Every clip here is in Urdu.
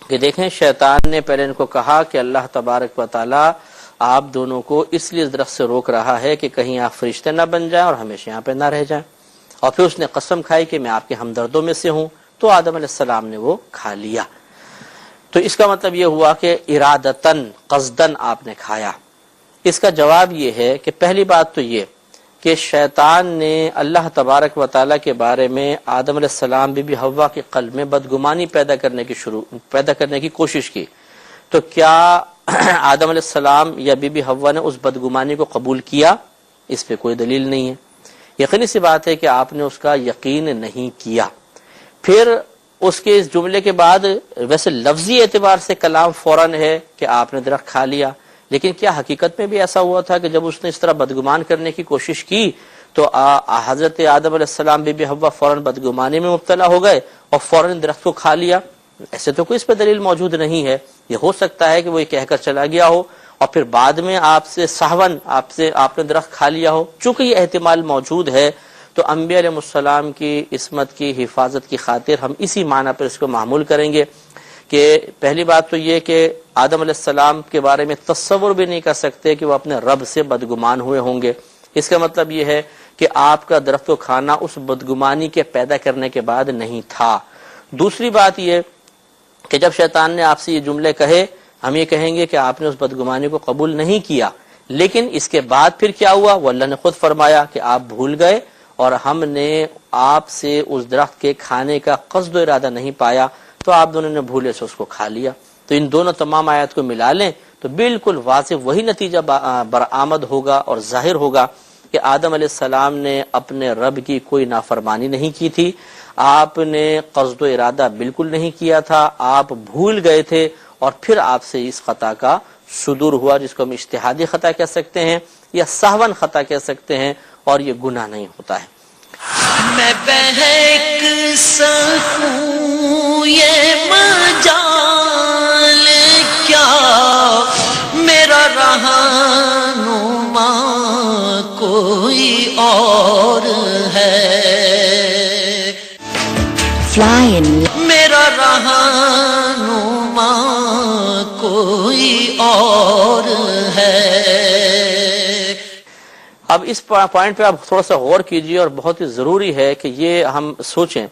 کہ دیکھیں شیطان نے پہلے ان کو کہا کہ اللہ تبارک و تعالی آپ دونوں کو اس لیے درخت سے روک رہا ہے کہ کہیں آپ فرشتے نہ بن جائیں اور ہمیشہ یہاں پہ نہ رہ جائیں، اور پھر اس نے قسم کھائی کہ میں آپ کے ہمدردوں میں سے ہوں، تو آدم علیہ السلام نے وہ کھا لیا۔ تو اس کا مطلب یہ ہوا کہ ارادتاً قصداً آپ نے کھایا۔ اس کا جواب یہ ہے کہ پہلی بات تو یہ کہ شیطان نے اللہ تبارک و تعالیٰ کے بارے میں آدم علیہ السلام بی بی حوا کے قلب میں بدگمانی پیدا کرنے کی کوشش کی، تو کیا آدم علیہ السلام یا بی بی حوا نے اس بدگمانی کو قبول کیا؟ اس پہ کوئی دلیل نہیں ہے۔ یقینی سی بات ہے کہ آپ نے اس کا یقین نہیں کیا۔ پھر اس کے اس جملے کے بعد ویسے لفظی اعتبار سے کلام فوراً ہے کہ آپ نے درخت کھا لیا، لیکن کیا حقیقت میں بھی ایسا ہوا تھا کہ جب اس نے اس طرح بدگمان کرنے کی کوشش کی تو حضرت آدم علیہ السلام بی بی حوا فوراً بدگمانی میں مبتلا ہو گئے اور فوراً درخت کو کھا لیا؟ ایسے تو کوئی اس پہ دلیل موجود نہیں ہے۔ یہ ہو سکتا ہے کہ وہ یہ کہہ کر چلا گیا ہو اور پھر بعد میں آپ سے سہون آپ نے درخت کھا لیا ہو۔ چونکہ یہ احتمال موجود ہے تو انبیاء علیہ السلام کی عصمت کی حفاظت کی خاطر ہم اسی معنی پر اس کو معمول کریں گے کہ پہلی بات تو یہ کہ آدم علیہ السلام کے بارے میں تصور بھی نہیں کر سکتے کہ وہ اپنے رب سے بدگمان ہوئے ہوں گے۔ اس کا مطلب یہ ہے کہ آپ کا درخت کو کھانا اس بدگمانی کے پیدا کرنے کے بعد نہیں تھا۔ دوسری بات یہ کہ جب شیطان نے آپ سے یہ جملے کہے، ہم یہ کہیں گے کہ آپ نے اس بدگمانی کو قبول نہیں کیا، لیکن اس کے بعد پھر کیا ہوا؟ وہ اللہ نے خود فرمایا کہ آپ بھول گئے اور ہم نے آپ سے اس درخت کے کھانے کا قصد و ارادہ نہیں پایا، تو آپ دونوں نے بھولے سے اس کو کھا لیا۔ تو ان دونوں تمام آیات کو ملا لیں تو بالکل واضح وہی نتیجہ برآمد ہوگا اور ظاہر ہوگا کہ آدم علیہ السلام نے اپنے رب کی کوئی نافرمانی نہیں کی تھی، آپ نے قصد و ارادہ بالکل نہیں کیا تھا، آپ بھول گئے تھے اور پھر آپ سے اس خطا کا صدور ہوا، جس کو ہم اجتہادی خطا کہہ سکتے ہیں یا سہون خطا کہہ سکتے ہیں، اور یہ گناہ نہیں ہوتا ہے۔ میں بہک سکوں یہ مجال کیا، میرا رہنما کوئی اور ہے، میرا رہنما کوئی اور ہے۔ اب اس پوائنٹ پہ آپ تھوڑا سا غور کیجئے، اور بہت ہی ضروری ہے کہ یہ ہم سوچیں۔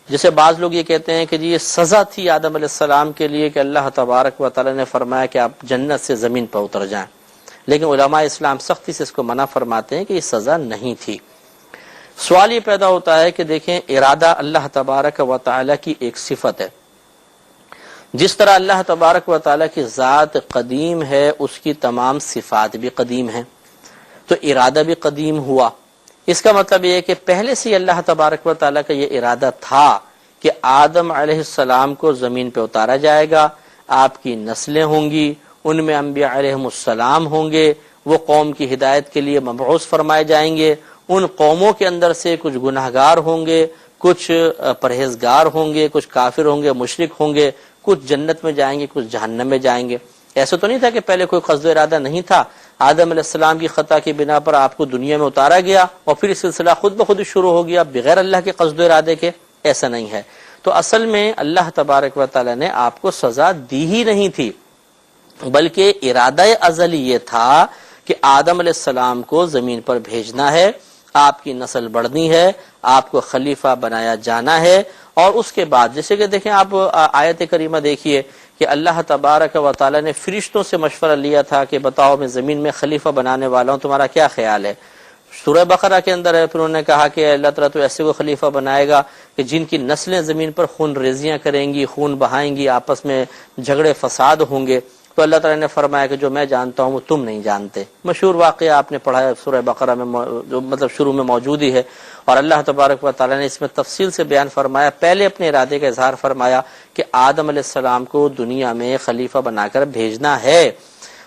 جیسے بعض لوگ یہ کہتے ہیں کہ جی یہ سزا تھی آدم علیہ السلام کے لیے کہ اللہ تبارک و تعالی نے فرمایا کہ آپ جنت سے زمین پر اتر جائیں، لیکن علماء اسلام سختی سے اس کو منع فرماتے ہیں کہ یہ سزا نہیں تھی۔ سوال یہ پیدا ہوتا ہے کہ دیکھیں ارادہ اللہ تبارک و تعالی کی ایک صفت ہے، جس طرح اللہ تبارک و تعالی کی ذات قدیم ہے اس کی تمام صفات بھی قدیم ہیں، تو ارادہ بھی قدیم ہوا۔ اس کا مطلب یہ ہے کہ پہلے سے اللہ تبارک و تعالیٰ کا یہ ارادہ تھا کہ آدم علیہ السلام کو زمین پہ اتارا جائے گا، آپ کی نسلیں ہوں گی، ان میں انبیاء علیہ السلام ہوں گے، وہ قوم کی ہدایت کے لیے مبعوث فرمائے جائیں گے، ان قوموں کے اندر سے کچھ گناہگار ہوں گے، کچھ پرہیزگار ہوں گے، کچھ کافر ہوں گے، مشرک ہوں گے، کچھ جنت میں جائیں گے، کچھ جہنم میں جائیں گے۔ ایسا تو نہیں تھا کہ پہلے کوئی قصد و ارادہ نہیں تھا، آدم علیہ السلام کی خطا کی بنا پر آپ کو دنیا میں اتارا گیا اور پھر سلسلہ خود بخود شروع ہو گیا بغیر اللہ کے قصد و ارادے کے؟ ایسا نہیں ہے۔ تو اصل میں اللہ تبارک و تعالی نے آپ کو سزا دی ہی نہیں تھی، بلکہ ارادہ ازلی یہ تھا کہ آدم علیہ السلام کو زمین پر بھیجنا ہے، آپ کی نسل بڑھنی ہے، آپ کو خلیفہ بنایا جانا ہے، اور اس کے بعد جیسے کہ دیکھیں آپ آیت کریمہ دیکھیے کہ اللہ تبارک و تعالی نے فرشتوں سے مشورہ لیا تھا کہ بتاؤ میں زمین میں خلیفہ بنانے والا ہوں، تمہارا کیا خیال ہے؟ سورہ بقرہ کے اندر ہے، پھر انہوں نے کہا کہ اللہ تعالیٰ تو ایسے کو خلیفہ بنائے گا کہ جن کی نسلیں زمین پر خون ریزیاں کریں گی، خون بہائیں گی، آپس میں جھگڑے فساد ہوں گے۔ تو اللہ تعالیٰ نے فرمایا کہ جو میں جانتا ہوں وہ تم نہیں جانتے۔ مشہور واقعہ آپ نے پڑھا ہے سورہ بقرہ میں، جو مطلب شروع میں موجود ہی ہے، اور اللہ تبارک و تعالیٰ نے اس میں تفصیل سے بیان فرمایا، پہلے اپنے ارادے کا اظہار فرمایا کہ آدم علیہ السلام کو دنیا میں خلیفہ بنا کر بھیجنا ہے۔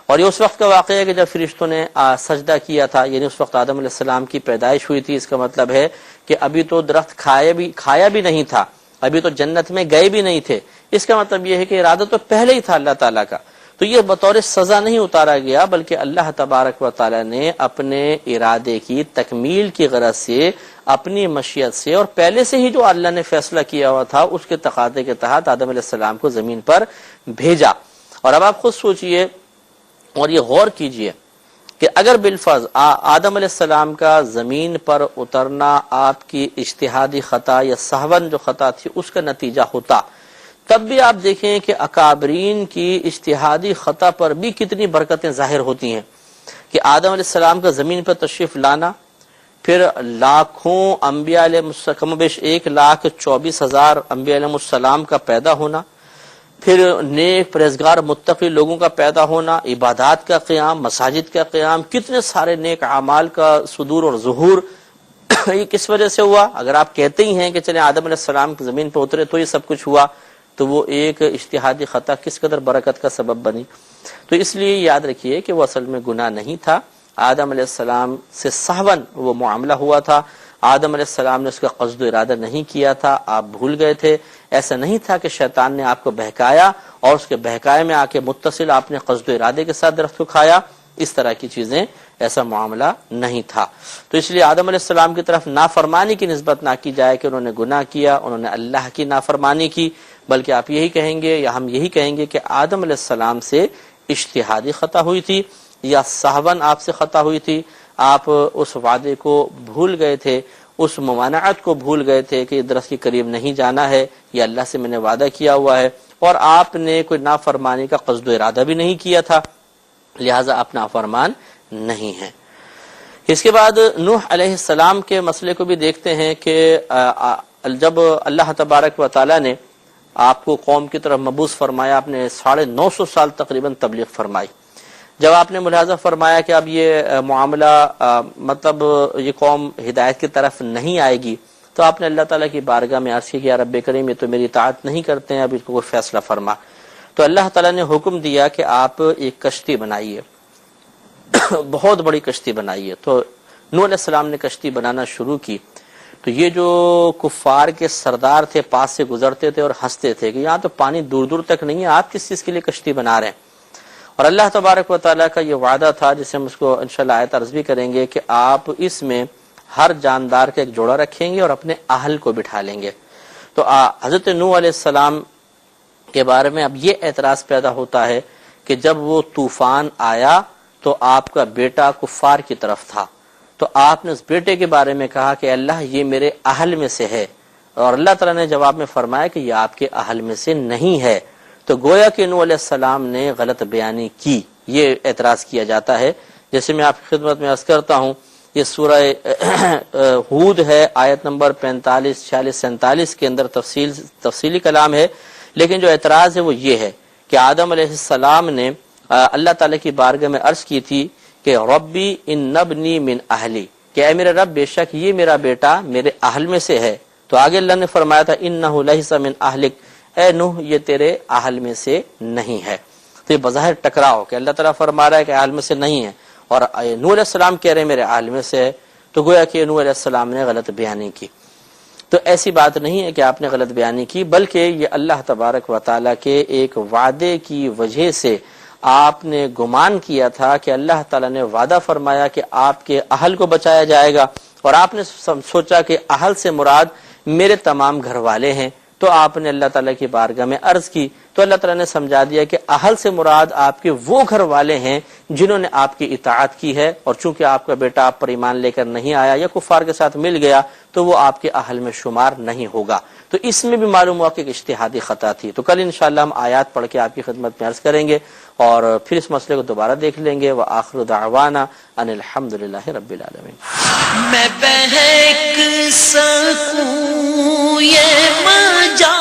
اور یہ اس وقت کا واقعہ ہے کہ جب فرشتوں نے سجدہ کیا تھا، یعنی اس وقت آدم علیہ السلام کی پیدائش ہوئی تھی۔ اس کا مطلب ہے کہ ابھی تو درخت کھایا بھی نہیں تھا، ابھی تو جنت میں گئے بھی نہیں تھے۔ اس کا مطلب یہ ہے کہ ارادہ تو پہلے ہی تھا اللہ تعالیٰ کا۔ تو یہ بطور سزا نہیں اتارا گیا، بلکہ اللہ تبارک و تعالی نے اپنے ارادے کی تکمیل کی غرض سے، اپنی مشیت سے، اور پہلے سے ہی جو اللہ نے فیصلہ کیا ہوا تھا اس کے تقاضے کے تحت آدم علیہ السلام کو زمین پر بھیجا۔ اور اب آپ خود سوچئے اور یہ غور کیجئے کہ اگر بالفرض آدم علیہ السلام کا زمین پر اترنا آپ کی اجتہادی خطا یا سہون جو خطا تھی اس کا نتیجہ ہوتا، تب بھی آپ دیکھیں کہ اکابرین کی اجتہادی خطا پر بھی کتنی برکتیں ظاہر ہوتی ہیں کہ آدم علیہ السلام کا زمین پر تشریف لانا، پھر لاکھوں انبیاء علیہ السلام، کم و بیش 1,24,000 انبیاء علیہ السلام کا پیدا ہونا، پھر نیک پرہیزگار متقی لوگوں کا پیدا ہونا، عبادات کا قیام، مساجد کا قیام، کتنے سارے نیک اعمال کا صدور اور ظہور۔ یہ کس وجہ سے ہوا؟ اگر آپ کہتے ہی ہیں کہ چلیں آدم علیہ السلام کی زمین پہ اترے تو یہ سب کچھ ہوا، تو وہ ایک اجتہادی خطا کس قدر برکت کا سبب بنی۔ تو اس لیے یاد رکھیے کہ وہ اصل میں گناہ نہیں تھا، آدم علیہ السلام سے سہون وہ معاملہ ہوا تھا، آدم علیہ السلام نے اس کا قصد و ارادہ نہیں کیا تھا، آپ بھول گئے تھے۔ ایسا نہیں تھا کہ شیطان نے آپ کو بہکایا اور اس کے بہکائے میں آ کے متصل آپ نے قصد و ارادے کے ساتھ درخت کو کھایا، اس طرح کی چیزیں، ایسا معاملہ نہیں تھا۔ تو اس لیے آدم علیہ السلام کی طرف نافرمانی کی نسبت نہ کی جائے کہ انہوں نے گناہ کیا، انہوں نے اللہ کی نافرمانی کی، بلکہ آپ یہی کہیں گے یا ہم یہی کہیں گے کہ آدم علیہ السلام سے اجتہادی خطا ہوئی تھی یا سہون آپ سے خطا ہوئی تھی، آپ اس وعدے کو بھول گئے تھے، اس ممانعت کو بھول گئے تھے کہ درخت کے قریب نہیں جانا ہے، یہ اللہ سے میں نے وعدہ کیا ہوا ہے، اور آپ نے کوئی نافرمانی کا قصد و ارادہ بھی نہیں کیا تھا، لہٰذا آپ نافرمان نہیں ہیں۔ اس کے بعد نوح علیہ السلام کے مسئلے کو بھی دیکھتے ہیں کہ جب اللہ تبارک و تعالی نے آپ کو قوم کی طرف مبعوث فرمایا، آپ نے 950 سال تقریباً تبلیغ فرمائی۔ جب آپ نے ملاحظہ فرمایا کہ اب یہ معاملہ مطلب یہ قوم ہدایت کی طرف نہیں آئے گی، تو آپ نے اللہ تعالیٰ کی بارگاہ میں عرض کی کہ یا رب کریم یہ تو میری اطاعت نہیں کرتے ہیں، اب اس کو کوئی فیصلہ فرما۔ تو اللہ تعالیٰ نے حکم دیا کہ آپ ایک کشتی بنائیے، بہت بڑی کشتی بنائیے۔ تو نوح علیہ السلام نے کشتی بنانا شروع کی، تو یہ جو کفار کے سردار تھے پاس سے گزرتے تھے اور ہنستے تھے کہ یہاں تو پانی دور دور تک نہیں ہے، آپ کس چیز کے لیے کشتی بنا رہے ہیں؟ اور اللہ تبارک و تعالیٰ کا یہ وعدہ تھا، جسے ہم اس کو انشاءاللہ آیت عرض بھی کریں گے، کہ آپ اس میں ہر جاندار کا ایک جوڑا رکھیں گے اور اپنے اہل کو بٹھا لیں گے۔ تو حضرت نوح علیہ السلام کے بارے میں اب یہ اعتراض پیدا ہوتا ہے کہ جب وہ طوفان آیا تو آپ کا بیٹا کفار کی طرف تھا، تو آپ نے اس بیٹے کے بارے میں کہا کہ اللہ یہ میرے اہل میں سے ہے، اور اللہ تعالیٰ نے جواب میں فرمایا کہ یہ آپ کے اہل میں سے نہیں ہے۔ تو گویا کہ نوح علیہ السلام نے غلط بیانی کی، یہ اعتراض کیا جاتا ہے۔ جیسے میں آپ کی خدمت میں عرض کرتا ہوں، یہ سورہ ہود ہے، آیت نمبر 45، 46، 47 کے اندر تفصیلی کلام ہے، لیکن جو اعتراض ہے وہ یہ ہے کہ آدم علیہ السلام نے اللہ تعالیٰ کی بارگاہ میں عرض کی تھی کہ ربی ان ابنی من اہلی، کہ اے میرے رب بے شک یہ میرا بیٹا میرے اہل میں سے ہے۔ تو آگے اللہ نے فرمایا تھا انہ لیس من اہلک، اے نوح یہ تیرے اہل میں سے نہیں ہے۔ تو یہ بظاہر ٹکراؤ کہ اللہ تعالیٰ فرما رہا ہے کہ اہل میں سے نہیں ہے، اور نوح علیہ السلام کہہ رہے ہیں میرے اہل میں سے ہے، تو گویا کہ نوح علیہ السلام نے غلط بیانی کی۔ تو ایسی بات نہیں ہے کہ آپ نے غلط بیانی کی، بلکہ یہ اللہ تبارک و تعالیٰ کے ایک وعدے کی وجہ سے آپ نے گمان کیا تھا کہ اللہ تعالیٰ نے وعدہ فرمایا کہ آپ کے اہل کو بچایا جائے گا، اور آپ نے سوچا کہ اہل سے مراد میرے تمام گھر والے ہیں، تو آپ نے اللہ تعالیٰ کی بارگاہ میں عرض کی، تو اللہ تعالیٰ نے سمجھا دیا کہ اہل سے مراد آپ کے وہ گھر والے ہیں جنہوں نے آپ کی اطاعت کی ہے، اور چونکہ آپ کا بیٹا آپ پر ایمان لے کر نہیں آیا یا کفار کے ساتھ مل گیا تو وہ آپ کے اہل میں شمار نہیں ہوگا۔ تو اس میں بھی معلوم ہوا کہ ایک اجتہادی خطا تھی۔ تو کل انشاءاللہ ہم آیات پڑھ کے آپ کی خدمت میں عرض کریں گے اور پھر اس مسئلے کو دوبارہ دیکھ لیں گے۔ وآخر دعوانا ان الحمدللہ رب العالمین۔ میں بہک سکوں یہ مجال